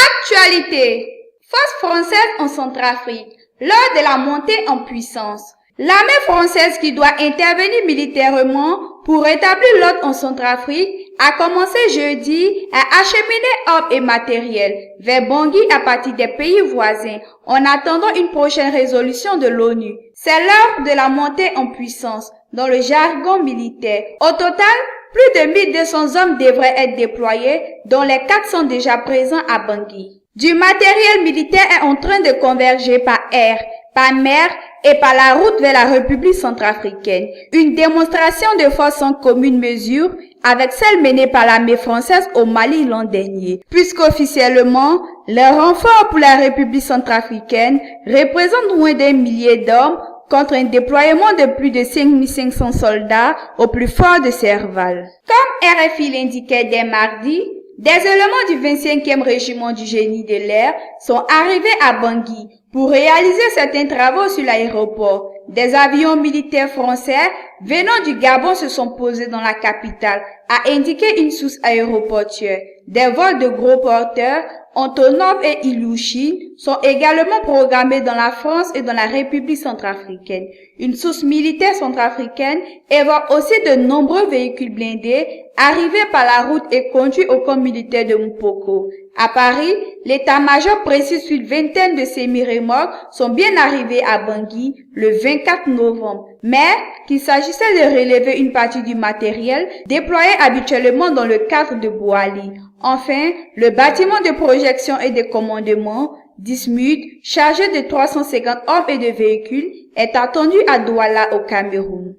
Actualité. Forces françaises en Centrafrique. Lors de la montée en puissance, l'armée française qui doit intervenir militairement pour rétablir l'ordre en Centrafrique a commencé jeudi à acheminer hommes et matériel vers Bangui à partir des pays voisins en attendant une prochaine résolution de l'ONU. C'est l'heure de la montée en puissance dans le jargon militaire. Au total, plus de 1200 hommes devraient être déployés, dont les 400 déjà présents à Bangui. Du matériel militaire est en train de converger par air, par mer et par la route vers la République centrafricaine. Une démonstration de force en commune mesure avec celle menée par l'armée française au Mali l'an dernier, puisqu'officiellement, les renforts pour la République centrafricaine représentent moins d'1 millier d'hommes contre un déploiement de plus de 5500 soldats au plus fort de Serval. Comme RFI l'indiquait dès mardi, des éléments du 25e régiment du génie de l'air sont arrivés à Bangui pour réaliser certains travaux sur l'aéroport. Des avions militaires français venant du Gabon se sont posés dans la capitale, a indiqué une source aéroportuaire. Des vols de gros porteurs, Antonov et Ilyushin, sont également programmés dans la France et dans la République centrafricaine. Une source militaire centrafricaine évoque aussi de nombreux véhicules blindés arrivés par la route et conduits au camp militaire de Mpoko. À Paris, l'état-major précise qu'une vingtaine de semi-remorques sont bien arrivés à Bangui le 24 novembre, mais qu'il s'agissait de relever une partie du matériel déployé habituellement dans le cadre de Bouali. Enfin, le bâtiment de projection et de commandement, Dismut, chargé de 350 hommes et de véhicules, est attendu à Douala au Cameroun.